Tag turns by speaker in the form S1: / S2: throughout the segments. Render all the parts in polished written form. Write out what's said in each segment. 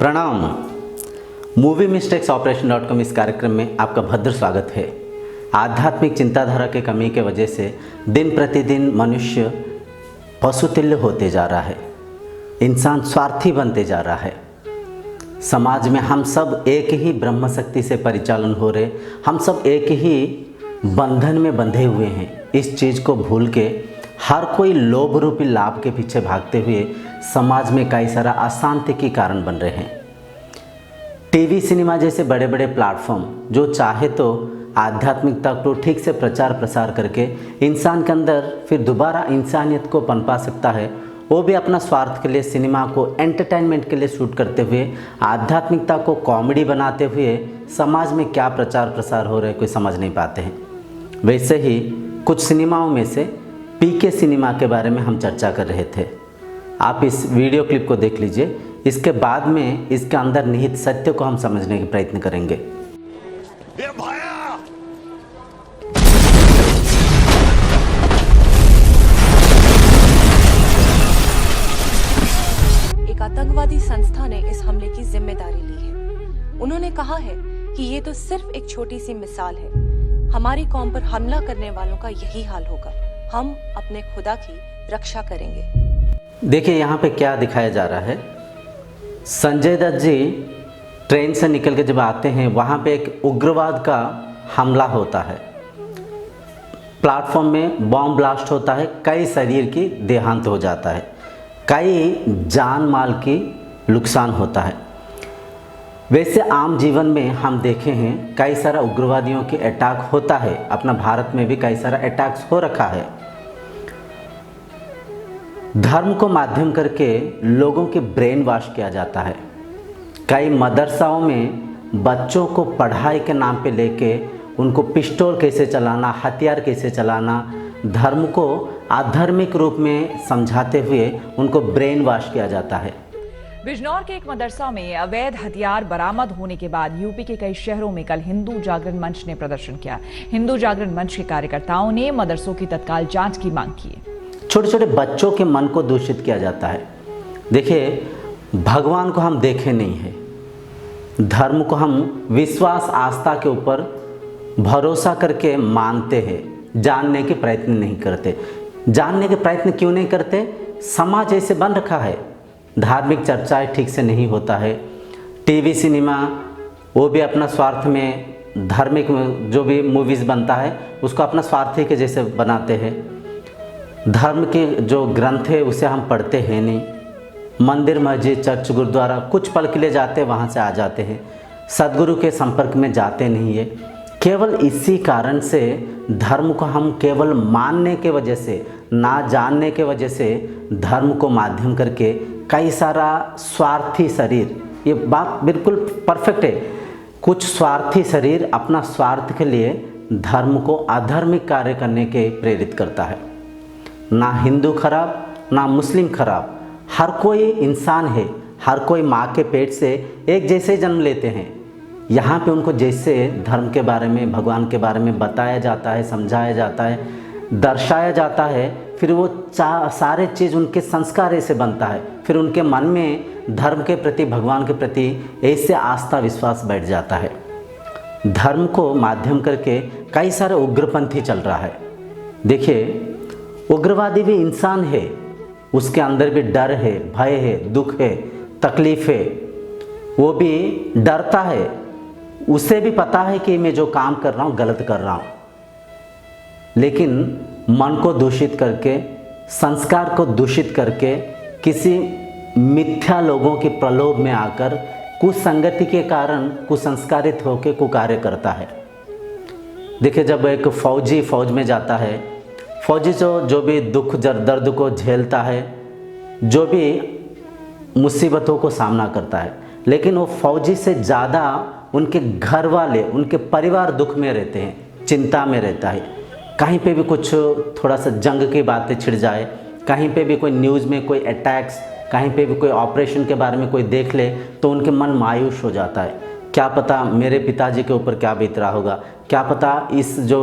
S1: प्रणाम। Movie mistakes ऑपरेशन.com इस कार्यक्रम में आपका भद्र स्वागत है। आध्यात्मिक चिंताधारा की कमी के वजह से दिन प्रतिदिन मनुष्य पशुतुल्य होते जा रहा है, इंसान स्वार्थी बनते जा रहा है। समाज में हम सब एक ही ब्रह्म शक्ति से परिचालन हो रहे, हम सब एक ही बंधन में बंधे हुए हैं। इस चीज़ को भूल के हर कोई लोभ रूपी लाभ के पीछे भागते हुए समाज में कई सारा अशांति के कारण बन रहे हैं। टीवी, सिनेमा जैसे बड़े बड़े प्लेटफॉर्म जो चाहे तो आध्यात्मिकता को ठीक से प्रचार प्रसार करके इंसान के अंदर फिर दोबारा इंसानियत को पनपा सकता है। वो भी अपना स्वार्थ के लिए सिनेमा को एंटरटेनमेंट के लिए शूट करते हुए, आध्यात्मिकता को कॉमेडी बनाते हुए समाज में क्या प्रचार प्रसार हो रहा है कोई समझ नहीं पाते हैं। वैसे ही कुछ सिनेमाओं में से पीके सिनेमा के बारे में हम चर्चा कर रहे थे। आप इस वीडियो क्लिप को देख लीजिए, इसके बाद में इसके अंदर निहित सत्य को हम समझने का प्रयत्न करेंगे।
S2: ये भाया!
S3: एक आतंकवादी संस्था ने इस हमले की जिम्मेदारी ली है। उन्होंने कहा है कि ये तो सिर्फ एक छोटी सी मिसाल है। हमारी कौम पर हमला करने वालों का यही हाल होगा। हम अपने खुदा की रक्षा करेंगे।
S1: देखिए यहाँ पे क्या दिखाया जा रहा है। संजय दत्त जी ट्रेन से निकल के जब आते हैं, वहाँ पे एक उग्रवाद का हमला होता है। प्लेटफॉर्म में बॉम्ब ब्लास्ट होता है, कई शरीर की देहांत हो जाता है, कई जान माल की नुकसान होता है। वैसे आम जीवन में हम देखे हैं कई सारा उग्रवादियों के अटैक होता है। अपना भारत में भी कई सारा अटैक्स हो रखा है। धर्म को माध्यम करके लोगों के ब्रेन वॉश किया जाता है। कई मदरसाओं में बच्चों को पढ़ाई के नाम पे लेके उनको पिस्टल कैसे चलाना, हथियार कैसे चलाना, धर्म को आध्यात्मिक रूप में समझाते हुए उनको ब्रेन वॉश किया जाता है।
S4: बिजनौर के एक मदरसा में अवैध हथियार बरामद होने के बाद यूपी के कई शहरों में कल हिंदू जागरण मंच ने प्रदर्शन किया। हिंदू जागरण मंच के कार्यकर्ताओं ने मदरसों की तत्काल जांच की मांग की।
S1: छोटे छोटे बच्चों के मन को दूषित किया जाता है। देखिए, भगवान को हम देखे नहीं है, धर्म को हम विश्वास आस्था के ऊपर भरोसा करके मानते हैं, जानने के प्रयत्न नहीं करते। जानने के प्रयत्न क्यों नहीं करते? समाज ऐसे बन रखा है, धार्मिक चर्चाएं ठीक से नहीं होता है। टीवी, सिनेमा वो भी अपना स्वार्थ में, धार्मिक जो भी मूवीज़ बनता है उसको अपना स्वार्थी के जैसे बनाते हैं। धर्म के जो ग्रंथ है उसे हम पढ़ते हैं नहीं। मंदिर, मस्जिद, चर्च, गुरुद्वारा कुछ पल के लिए जाते हैं, वहाँ से आ जाते हैं। सदगुरु के संपर्क में जाते नहीं है। केवल इसी कारण से धर्म को हम केवल मानने के वजह से, ना जानने के वजह से धर्म को माध्यम करके कई सारा स्वार्थी शरीर, ये बात बिल्कुल परफेक्ट है, कुछ स्वार्थी शरीर अपना स्वार्थ के लिए धर्म को अधार्मिक कार्य करने के प्रेरित करता है। ना हिंदू खराब, ना मुस्लिम खराब, हर कोई इंसान है। हर कोई माँ के पेट से एक जैसे जन्म लेते हैं। यहाँ पे उनको जैसे धर्म के बारे में, भगवान के बारे में बताया जाता है, समझाया जाता है, दर्शाया जाता है, फिर वो सारे चीज़ उनके संस्कार ऐसे बनता है। फिर उनके मन में धर्म के प्रति, भगवान के प्रति ऐसे आस्था विश्वास बैठ जाता है। धर्म को माध्यम करके कई सारे उग्रपंथी चल रहा है। देखिए, उग्रवादी भी इंसान है, उसके अंदर भी डर है, भय है, दुख है, तकलीफ है। वो भी डरता है, उसे भी पता है कि मैं जो काम कर रहा हूँ गलत कर रहा हूँ, लेकिन मन को दूषित करके, संस्कार को दूषित करके, किसी मिथ्या लोगों के प्रलोभ में आकर कुसंगति के कारण कुसंस्कारित होकर कुकार्य करता है। देखिए, जब एक फौजी फौज में जाता है, फौजी जो भी दुख दर्द को झेलता है, जो भी मुसीबतों को सामना करता है, लेकिन वो फौजी से ज़्यादा उनके घर वाले, उनके परिवार दुख में रहते हैं, चिंता में रहता है। कहीं पे भी कुछ थोड़ा सा जंग की बातें छिड़ जाए, कहीं पे भी कोई न्यूज़ में कोई अटैक्स, कहीं पे भी कोई ऑपरेशन के बारे में कोई देख ले तो उनके मन मायूस हो जाता है। क्या पता मेरे पिताजी के ऊपर क्या बीत रहा होगा, क्या पता इस जो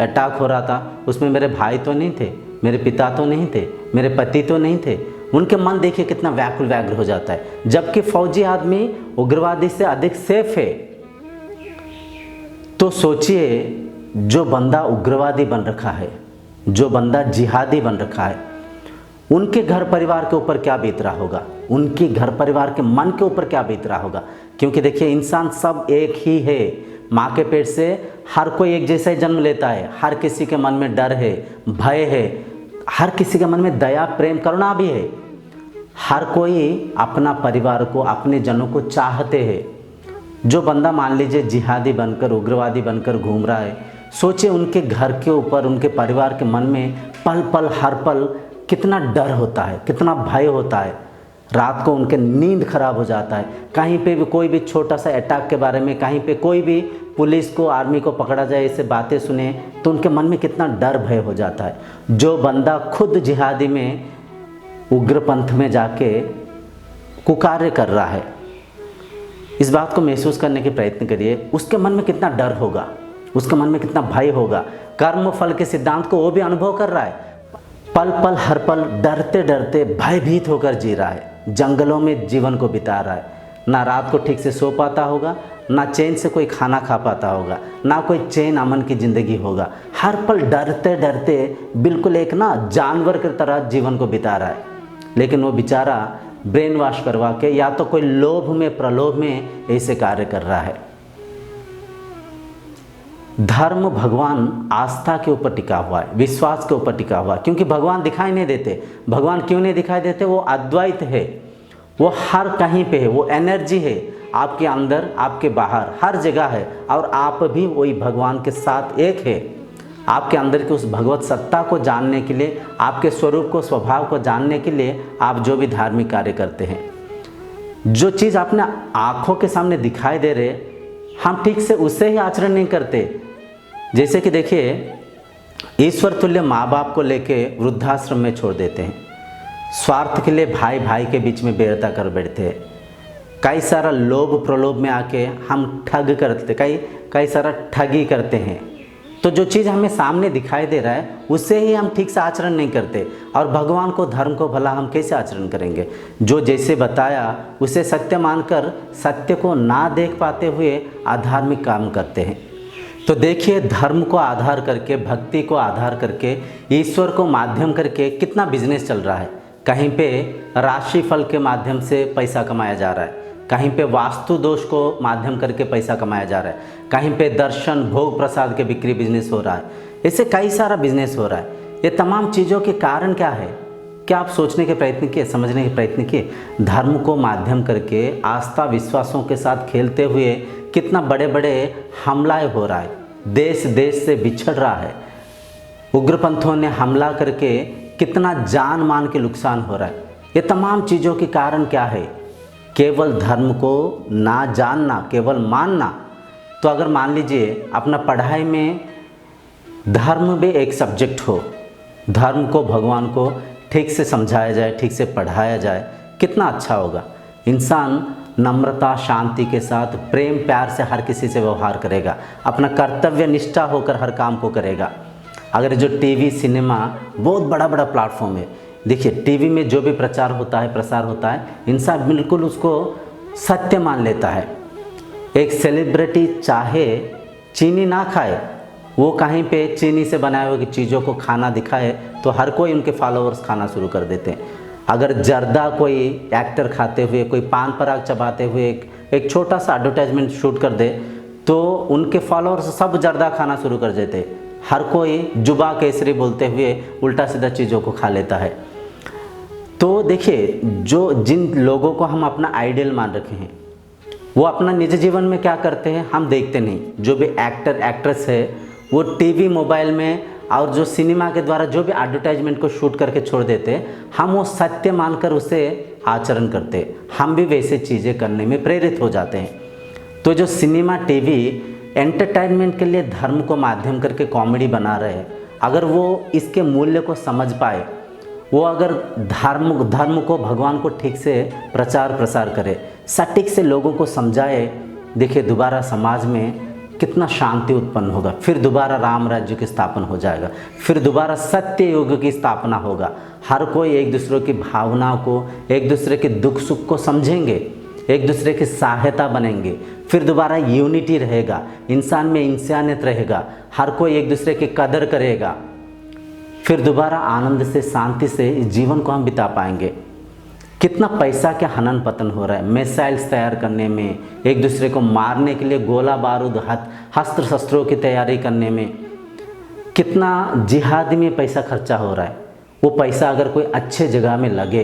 S1: अटैक हो रहा था उसमें मेरे भाई तो नहीं थे, मेरे पिता तो नहीं थे, मेरे पति तो नहीं थे। उनके मन देखिए कितना व्याकुल व्याग्र हो जाता है। जबकि फौजी आदमी उग्रवादी से अधिक सेफ है। तो सोचिए, जो बंदा उग्रवादी बन रखा है, जो बंदा जिहादी बन रखा है, उनके घर परिवार के ऊपर क्या बीत रहा होगा, उनके घर परिवार के मन के ऊपर क्या बीत रहा होगा। क्योंकि देखिए, इंसान सब एक ही है। माँ के पेट से हर कोई एक जैसा ही जन्म लेता है। हर किसी के मन में डर है, भय है, हर किसी के मन में दया, प्रेम, करुणा भी है। हर कोई अपना परिवार को, अपने जनों को चाहते हैं। जो बंदा मान लीजिए जिहादी बनकर, उग्रवादी बनकर घूम रहा है, सोचिए उनके घर के ऊपर, उनके परिवार के मन में पल पल, हर पल कितना डर होता है, कितना भय होता है। रात को उनके नींद खराब हो जाता है। कहीं पे भी कोई भी छोटा सा अटैक के बारे में, कहीं पे कोई भी पुलिस को, आर्मी को पकड़ा जाए, ऐसे बातें सुने तो उनके मन में कितना डर भय हो जाता है। जो बंदा खुद जिहादी में, उग्रपंथ में जाके कुकार्य कर रहा है, इस बात को महसूस करने के प्रयत्न करिए। उसके मन में कितना डर होगा, उसके मन में कितना भय होगा। कर्म फल के सिद्धांत को वो भी अनुभव कर रहा है। पल पल, हर पल डरते डरते, भयभीत होकर जी रहा है। जंगलों में जीवन को बिता रहा है। ना रात को ठीक से सो पाता होगा, ना चैन से कोई खाना खा पाता होगा, ना कोई चैन अमन की ज़िंदगी होगा। हर पल डरते डरते बिल्कुल एक ना जानवर की तरह जीवन को बिता रहा है। लेकिन वो बेचारा ब्रेन वॉश करवा के, या तो कोई लोभ में, प्रलोभ में ऐसे कार्य कर रहा है। धर्म, भगवान आस्था के ऊपर टिका हुआ है, विश्वास के ऊपर टिका हुआ है। क्योंकि भगवान दिखाई नहीं देते। भगवान क्यों नहीं दिखाई देते? वो अद्वैत है, वो हर कहीं पे है, वो एनर्जी है, आपके अंदर, आपके बाहर, हर जगह है। और आप भी वही भगवान के साथ एक है। आपके अंदर की उस भगवत सत्ता को जानने के लिए, आपके स्वरूप को, स्वभाव को जानने के लिए आप जो भी धार्मिक कार्य करते हैं, जो चीज़ अपने आँखों के सामने दिखाई दे रहे, हम ठीक से उससे ही आचरण नहीं करते। जैसे कि देखिए, ईश्वर तुल्य माँ बाप को लेके वृद्धाश्रम में छोड़ देते हैं। स्वार्थ के लिए भाई भाई के बीच में बेरता कर बैठते हैं। कई सारा लोभ प्रलोभ में आके हम ठग करते, कई सारा ठगी करते हैं। तो जो चीज़ हमें सामने दिखाई दे रहा है, उससे ही हम ठीक से आचरण नहीं करते। और भगवान को, धर्म को भला हम कैसे आचरण करेंगे? जो जैसे बताया उसे सत्य मानकर, सत्य को ना देख पाते हुए अधार्मिक काम करते हैं। तो देखिए, धर्म को आधार करके, भक्ति को आधार करके, ईश्वर को माध्यम करके कितना बिजनेस चल रहा है। कहीं पे राशिफल के माध्यम से पैसा कमाया जा रहा है, कहीं पे वास्तु दोष को माध्यम करके पैसा कमाया जा रहा है, कहीं पे दर्शन, भोग प्रसाद के बिक्री बिजनेस हो रहा है। ऐसे कई सारा बिजनेस हो रहा है। ये तमाम चीज़ों के कारण क्या है? क्या आप सोचने के प्रयत्न किए, समझने के प्रयत्न किए? धर्म को माध्यम करके, आस्था विश्वासों के साथ खेलते हुए कितना बड़े बड़े हमलाएं हो रहा है। देश देश से बिछड़ रहा है। उग्रपंथों ने हमला करके कितना जान मान के नुकसान हो रहा है। ये तमाम चीज़ों के कारण क्या है? केवल धर्म को ना जानना, केवल मानना। तो अगर मान लीजिए अपना पढ़ाई में धर्म भी एक सब्जेक्ट हो, धर्म को, भगवान को ठीक से समझाया जाए, ठीक से पढ़ाया जाए, कितना अच्छा होगा। इंसान नम्रता, शांति के साथ, प्रेम प्यार से हर किसी से व्यवहार करेगा, अपना कर्तव्य निष्ठा होकर हर काम को करेगा। अगर जो टीवी, सिनेमा बहुत बड़ा बड़ा प्लेटफॉर्म है, देखिए टीवी में जो भी प्रचार होता है, प्रसार होता है, इंसान बिल्कुल उसको सत्य मान लेता है। एक सेलिब्रिटी चाहे चीनी ना खाए, वो कहीं पे चीनी से बनाए हुए चीज़ों को खाना दिखाए तो हर कोई उनके फॉलोअर्स खाना शुरू कर देते हैं। अगर जर्दा कोई एक्टर खाते हुए, कोई पान पराग चबाते हुए एक छोटा सा एडवर्टाइजमेंट शूट कर दे तो उनके फॉलोअर्स सब जर्दा खाना शुरू कर देते। हर कोई जुबा केसरी बोलते हुए उल्टा सीधा चीज़ों को खा लेता है। तो देखिए, जिन लोगों को हम अपना आइडियल मान रखे हैं, वो अपना निजी जीवन में क्या करते हैं हम देखते नहीं। जो भी एक्टर एक्ट्रेस है, वो टीवी, मोबाइल में और जो सिनेमा के द्वारा जो भी एडवर्टाइजमेंट को शूट करके छोड़ देते, हम वो सत्य मानकर उसे आचरण करते, हम भी वैसे चीज़ें करने में प्रेरित हो जाते हैं। तो जो सिनेमा, टीवी एंटरटेनमेंट के लिए धर्म को माध्यम करके कॉमेडी बना रहे हैं, अगर वो इसके मूल्य को समझ पाए, वो अगर धर्म को, भगवान को ठीक से प्रचार प्रसार करे, सटीक से लोगों को समझाए, देखिए दोबारा समाज में कितना शांति उत्पन्न होगा। फिर दोबारा राम राज्य की स्थापना हो जाएगा, फिर दोबारा सत्य युग की स्थापना होगा। हर कोई एक दूसरे की भावनाओं को, एक दूसरे के दुख सुख को समझेंगे। एक दूसरे की सहायता बनेंगे, फिर दोबारा यूनिटी रहेगा, इंसान में इंसानियत रहेगा, हर कोई एक दूसरे की कदर करेगा, फिर दोबारा आनंद से शांति से इस जीवन को हम बिता पाएंगे। कितना पैसा क्या हनन पतन हो रहा है मिसाइल्स तैयार करने में, एक दूसरे को मारने के लिए गोला बारूद अस्त्र शस्त्रों की तैयारी करने में, कितना जिहाद में पैसा खर्चा हो रहा है। वो पैसा अगर कोई अच्छे जगह में लगे,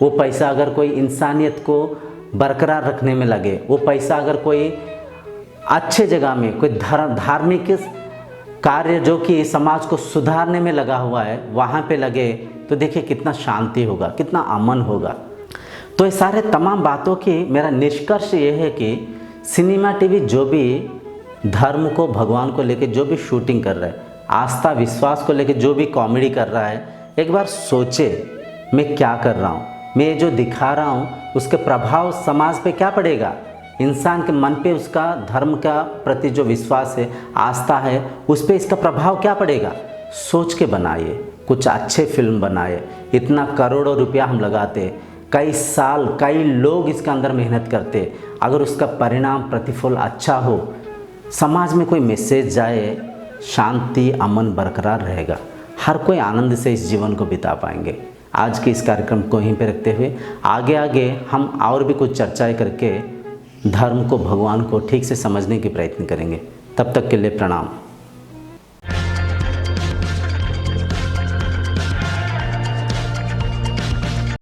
S1: वो पैसा अगर कोई इंसानियत को बरकरार रखने में लगे, वो पैसा अगर कोई अच्छे जगह में कोई धार्मिक कार्य जो कि समाज को सुधारने में लगा हुआ है वहाँ पे लगे, तो देखिए कितना शांति होगा, कितना अमन होगा। तो ये सारे तमाम बातों की मेरा निष्कर्ष ये है कि सिनेमा टीवी जो भी धर्म को, भगवान को लेके जो भी शूटिंग कर रहा है, आस्था विश्वास को लेके जो भी कॉमेडी कर रहा है, एक बार सोचे मैं क्या कर रहा हूँ, मैं ये जो दिखा रहा हूँ उसके प्रभाव समाज पे क्या पड़ेगा, इंसान के मन पे उसका धर्म का प्रति जो विश्वास है, आस्था है, उस पे इसका प्रभाव क्या पड़ेगा। सोच के बनाइए, कुछ अच्छे फिल्म बनाए। इतना करोड़ों रुपया हम लगाते, कई साल कई लोग इसके अंदर मेहनत करते, अगर उसका परिणाम प्रतिफल अच्छा हो, समाज में कोई मैसेज जाए, शांति अमन बरकरार रहेगा, हर कोई आनंद से इस जीवन को बिता पाएंगे। आज के इस कार्यक्रम को यहीं पे रखते हुए आगे हम और भी कुछ चर्चाएं करके धर्म को, भगवान को ठीक से समझने की प्रयत्न करेंगे। तब तक के लिए प्रणाम।